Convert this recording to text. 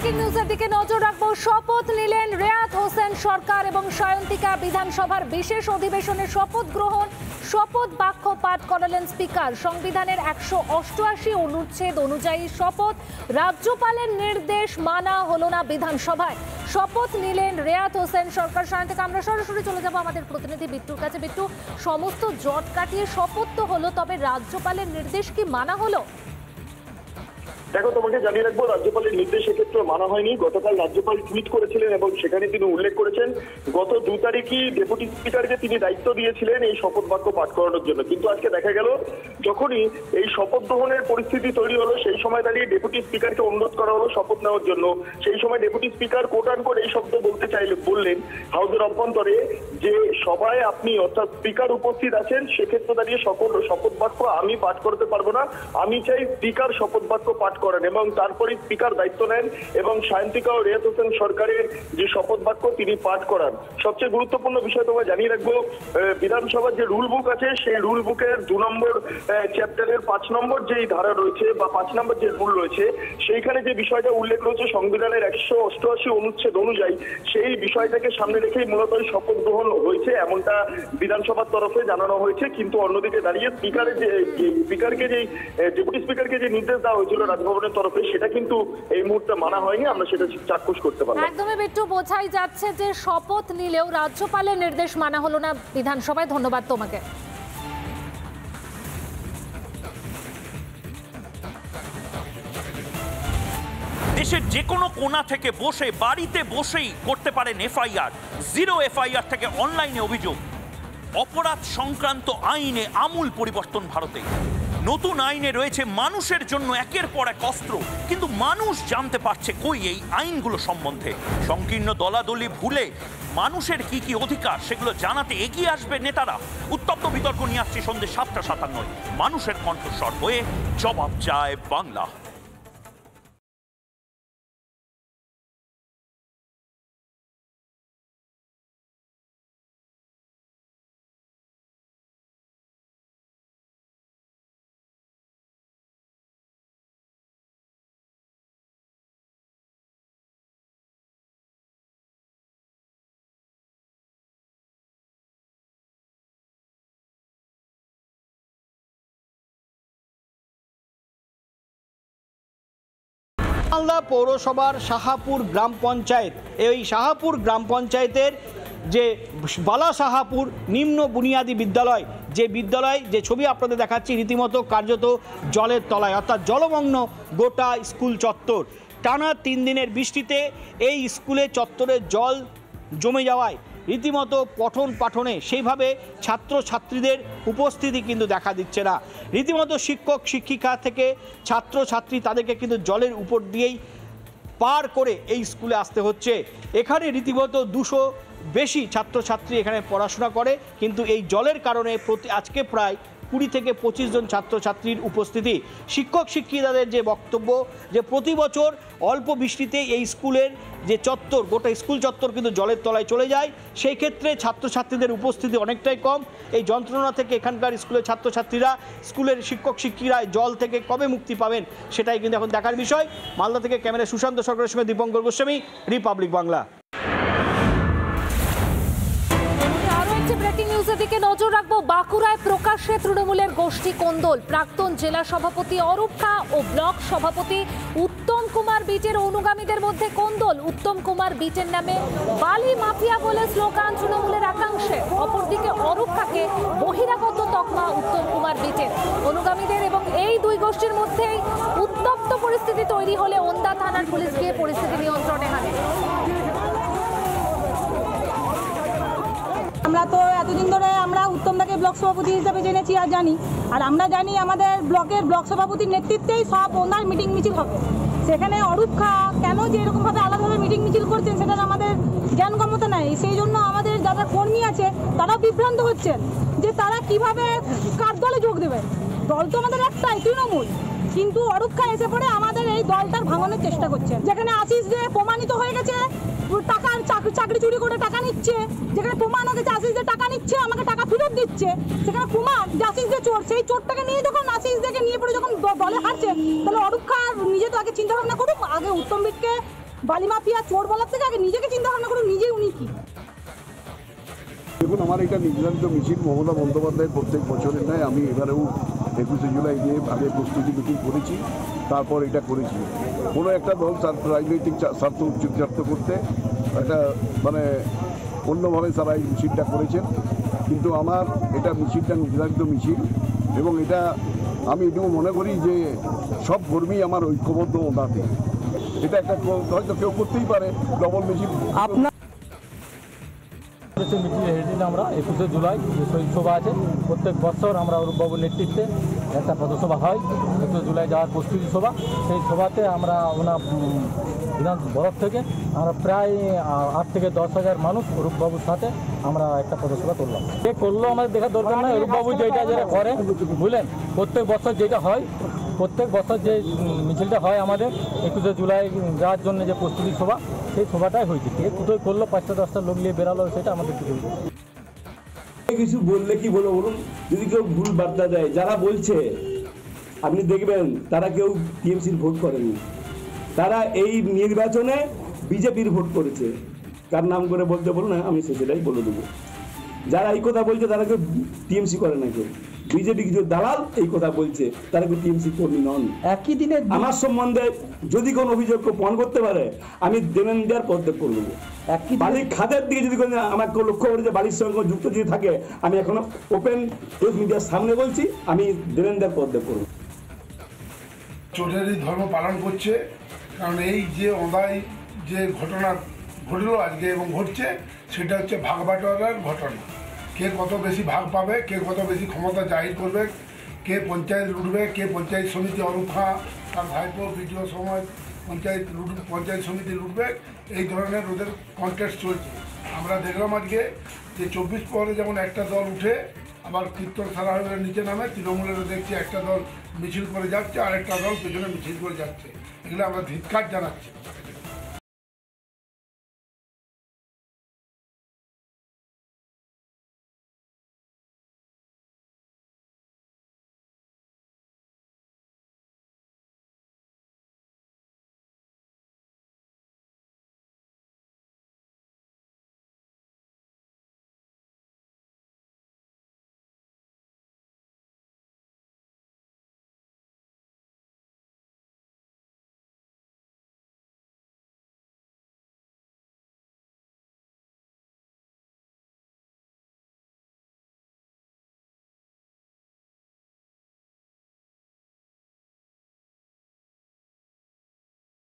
Breaking নিউজের দিকে নজর রাখবো। শপথ নিলেন রেয়াত হোসেন সরকার এবং সায়ন্তিকা। বিধানসভার বিশেষ অধিবেশনে শপথ গ্রহণ, শপথ বাক্য পাঠ করালেন স্পিকার। সংবিধানের 188 অনুচ্ছেদ অনুযায়ী শপথ, রাজ্যপালের নির্দেশ মানা হলো না বিধানসভায়। শপথ নিলেন রেয়াত হোসেন সরকার, সায়ন্তিকা। আমরা সরাসরি চলে যাব আমাদের প্রতিনিধি বিট্টুর কাছে। বিট্টু, সমস্ত জট কাটিয়ে শপথ তো হলো, তবে রাজ্যপালের নির্দেশ কি মানা হলো? দেখো, তোমাকে জানিয়ে রাখবো, রাজ্যপালের নির্দেশ এক্ষেত্রে মানা হয়নি। গতকাল রাজ্যপাল টুইট করেছিলেন এবং সেখানে তিনি উল্লেখ করেছেন গত 2 তারিখই ডেপুটি স্পিকারকে তিনি দায়িত্ব দিয়েছিলেন এই শপথ বাক্য পাঠ করানোর জন্য। কিন্তু আজকে দেখা গেল যখনই এই শপথ গ্রহণের পরিস্থিতি তৈরি হলো, সেই সময় দাঁড়িয়ে ডেপুটি স্পিকারকে অনুরোধ করা হলো শপথ নেওয়ার জন্য। সেই সময় ডেপুটি স্পিকার কোট আনকোট এই শব্দ বললেন হাউসের অভ্যন্তরে যে সভায় আপনি অর্থাৎ স্পিকার উপস্থিত আছেন, সেক্ষেত্রে দাঁড়িয়ে সকল শপথ বাক্য আমি পাঠ করতে পারবো না, আমি চাই স্পিকার শপথ বাক্য পাঠ করেন। এবং তারপরে স্পিকার দায়িত্ব নেন এবং সায়ন্তিকা ও রেয়াত হোসেন সরকারের যে শপথ বাক্য তিনি পাঠ করান। সবচেয়ে গুরুত্বপূর্ণ বিষয় তোমায় জানিয়ে রাখবো, বিধানসভার যে রুল বুক আছে সেই রুল বুকের 2 নম্বর চ্যাপ্টারের 5 নম্বর যেই ধারা রয়েছে বা 5 নম্বর যে রুল রয়েছে, সেইখানে যে বিষয়টা উল্লেখ রয়েছে সংবিধানের 188 অনুচ্ছেদ অনুযায়ী, সেই বিষয়টাকে সামনে রেখেই মূলত শপথ গ্রহণ হয়েছে, এমনটা বিধানসভার তরফে জানানো হয়েছে। কিন্তু অন্যদিকে দাঁড়িয়ে স্পিকারকে যে ডেপুটি স্পিকারকে যে নির্দেশ দেওয়া হয়েছিল রাজভবনের তরফে, সেটা কিন্তু এই মুহূর্তে মানা হয়নি। আমরা সেটা চাক্ষুষ করতে পারলাম। একদমই বিট্টু, বোঝাই যাচ্ছে যে শপথ নিলেও রাজ্যপালের নির্দেশ মানা হলো না বিধানসভায়। ধন্যবাদ তোমাকে। দেশের যে কোনো কোণা থেকে বসে বাড়িতে বসেই করতে পারেন এফআইআর। 0 এফআইআর থেকে অনলাইনে অভিযোগ। অপরাধ সংক্রান্ত আইনে আমূল পরিবর্তন ভারতে। নতুন আইনে রয়েছে মানুষের জন্য একের পর এক অস্ত্র, কিন্তু মানুষ জানতে পারছে কই এই আইনগুলো সম্বন্ধে। সংকীর্ণ দলাদলি ভুলে মানুষের কি কি অধিকার সেগুলো জানাতে এগিয়ে আসবে নেতারা। উত্তপ্ত বিতর্ক নিয়ে আসছে সন্ধ্যে 7:57। মানুষের কণ্ঠস্বর হয়ে জবাব চায় বাংলা। মালদা পৌরসভার শাহাপুর গ্রাম পঞ্চায়েত, এই শাহাপুর গ্রাম পঞ্চায়েতের যে বালা শাহাপুর নিম্ন বুনিয়াদী বিদ্যালয়, যে বিদ্যালয় যে ছবি আপনাদের দেখাচ্ছি, রীতিমতো কার্যত জলের তলায়, অর্থাৎ জলমগ্ন গোটা স্কুল চত্বর। টানা 3 দিনের বৃষ্টিতে এই স্কুলে চত্বরে জল জমে যাওয়ায় রীতিমতো পঠন পাঠনে সেইভাবে ছাত্রছাত্রীদের উপস্থিতি কিন্তু দেখা দিচ্ছে না। রীতিমতো শিক্ষক শিক্ষিকা থেকে ছাত্রছাত্রী তাদেরকে কিন্তু জলের উপর দিয়েই পার করে এই স্কুলে আসতে হচ্ছে। এখানে রীতিমতো 200 বেশি ছাত্রছাত্রী এখানে পড়াশোনা করে, কিন্তু এই জলের কারণে আজকে প্রায় 20 থেকে 25 জন ছাত্রছাত্রীর উপস্থিতি। শিক্ষক শিক্ষিকাদের যে বক্তব্য যে প্রতি বছর অল্প বৃষ্টিতে এই স্কুলের যে চত্বর, গোটা স্কুল চত্বর কিন্তু জলের তলায় চলে যায়। সেই ক্ষেত্রে ছাত্রছাত্রীদের উপস্থিতি অনেকটাই কম। এই যন্ত্রণা থেকে এখানকার স্কুলের ছাত্রছাত্রীরা, স্কুলের শিক্ষক শিক্ষিকারা জল থেকে কবে মুক্তি পাবেন সেটাই কিন্তু এখন দেখার বিষয়। মালদা থেকে ক্যামেরা সুশান্ত সরকারের সঙ্গে দীপঙ্কর গোস্বামী, রিপাবলিক বাংলা। ব্রেকিং নিউজের দিকে নজর রাখবো। বাঁকুড়ায় প্রকাশ্যে তৃণমূলের গোষ্ঠী কোন্দল। প্রাক্তন জেলা সভাপতি অরূপ খা ও ব্লক সভাপতি উত্তম কুমার বিটের অনুগামীদের মধ্যে কোন্দল। উত্তম কুমার বিটের নামে বালি মাফিয়া বলে স্লোগান তৃণমূলের একাংশে। অপরদিকে অরূপ খাকে বহিরাগত তকমা উত্তম কুমার বিটের অনুগামীদের। এবং এই 2 গোষ্ঠীর মধ্যেই উত্তপ্ত পরিস্থিতি তৈরি হলে ওন্দা থানার পুলিশ গিয়ে পরিস্থিতি নিয়ন্ত্রণে আনে। আমরা তো এতদিন ধরে আমরা উত্তমদাকে ব্লক সভাপতি হিসেবে জেনেছি আর জানি, আর আমরা জানি আমাদের ব্লকের ব্লক সভাপতির নেতৃত্বেই সব ওনার মিটিং মিছিল হবে। সেখানে অরূপ খা কেন যে এরকমভাবে আলাদাভাবে মিটিং মিছিল করছেন সেটার আমাদের জ্ঞানগম্যতা নাই। সেই জন্য আমাদের যারা কর্মী আছে তারাও বিভ্রান্ত হচ্ছেন যে তারা কিভাবে কার দলে যোগ দেবেন। দল তো আমাদের একটাই, তৃণমূল, কিন্তু অরূপ খা এসে পড়ে আমাদের এই দলটার ভাঙানোর চেষ্টা করছেন। যেখানে আশিস যে প্রমাণিত হয়ে গেছে টাকার চাকরি চুরি করে টাকা নিচ্ছে, যেখানে প্রমাণ হয়ে গেছে আশিস যে টাকা নিচ্ছে আমাকে টাকা ফেরত দিচ্ছে, সেখানে প্রমাণ যে আশিস যে চোর, সেই চোরটাকে নিয়ে যখন আশিস দেখে নিয়ে পড়ে যখন দলে হারছে, তাহলে অরূপ খা নিজে তো আগে চিন্তা ভাবনা করুক, আগে উত্তম বিটকে বালি মাফিয়া চোর বলার থেকে আগে নিজেকে চিন্তা ভাবনা করুন, নিজে উনি কি। দেখুন, আমার এটা নির্ধারিত মিছিল মমতা বন্দ্যোপাধ্যায়ের প্রত্যেক বছরের নয়। আমি এবারেও 21শে জুলাই নিয়ে আগে প্রস্তুতি মিটিং করেছি, তারপর এটা করেছি। কোনো একটা দল তার রাজনৈতিক স্বার্থ উচ্চারিত করতে একটা মানে অন্যভাবে তারা এই মিছিলটা করেছেন, কিন্তু আমার এটা মিছিলটা নির্ধারিত মিছিল এবং এটা আমি এটুকু মনে করি যে সব কর্মী আমার ঐক্যবদ্ধ ওনাতে। এটা একটা হয়তো কেউ করতেই পারে ডবল মিছিল। মিছিল হেঁটে আমরা 21শে জুলাই যে শহীদ সভা আছে, প্রত্যেক বছর আমরা অরূপবাবুর নেতৃত্বে একটা পথসভা হয় 21শে জুলাই যাওয়ার প্রস্তুতি সভা। সেই সভাতে আমরা ওনার বিধান বরফ থেকে আমরা প্রায় 8 থেকে 10,000 মানুষ অরূপবাবুর সাথে আমরা একটা পথসভা করলাম। কে করলো আমাদের দেখার দরকার নয়, অরূপবাবু যেটা করে বুঝলেন, প্রত্যেক বছর যেটা হয়, প্রত্যেক বছর যে মিছিলটা হয় আমাদের 21শে জুলাই যাওয়ার জন্য যে প্রস্তুতি সভা, সেই সভাটাই হয়েছে। কে কোথায় করলো 5টা-10টা লোক নিয়ে বেরালো, সেটা আমাদের কিছু কিছু বললে কি বলবো বলুন, যদি কেউ ভুল বার্তা দেয়, যারা বলছে আপনি দেখবেন তারা কেউ টিএমসির ভোট করেনি, তারা এই নির্বাচনে বিজেপির ভোট করেছে। কার নাম করে বলতে বলুন, আমি সেটাই বলে দেবো। যারা এই কথা বলছে তারা কেউ টিএমসি করে না, কেউ বিজেপি কিছু দালাল এই কথা বলছে, তারা কেউ টিএমসি কর্মী নন। একই দিনে আমার সম্বন্ধে যদি কোনো অভিযোগ প্রমাণ করতে পারে, আমি দেবেন্দ্রার পদত্যাগ করে দেবো। বালির খাতের দিকে যদি কোনো আমাকে লক্ষ্য করে যে বালির সঙ্গে যুক্ত যদি থাকে, আমি এখনো ওপেন মিডিয়ার সামনে বলছি, আমি দেবেন্দ্রার পদত্যাগ করবো। চোরেরই ধর্ম পালন করছে, কারণ এই যে অন্যায় যে ঘটনা ঘটলো আজকে এবং ঘটছে, সেটা হচ্ছে ভাগ বাটোয়ারার ঘটনা। কে কত বেশি ভাগ পাবে, কে কত বেশি ক্ষমতা জাহির করবে, কে পঞ্চায়েত লুটবে, কে পঞ্চায়েত সমিতি অরূপা তার ভাইপো ভিডিও সময় পঞ্চায়েত সমিতি লুটবে, এই ধরনের ওদের কন্টেস্ট চলছে। আমরা দেখলাম আজকে যে 24 পরে যেমন একটা দল উঠে আবার কীর্তন সারা হয়ে নিচে নামে, তৃণমূলেরও দেখছি একটা দল মিছিল করে যাচ্ছে, আরেকটা দল পেছনে মিছিল করে যাচ্ছে। এগুলো আমরা ধিক্কার জানাচ্ছি।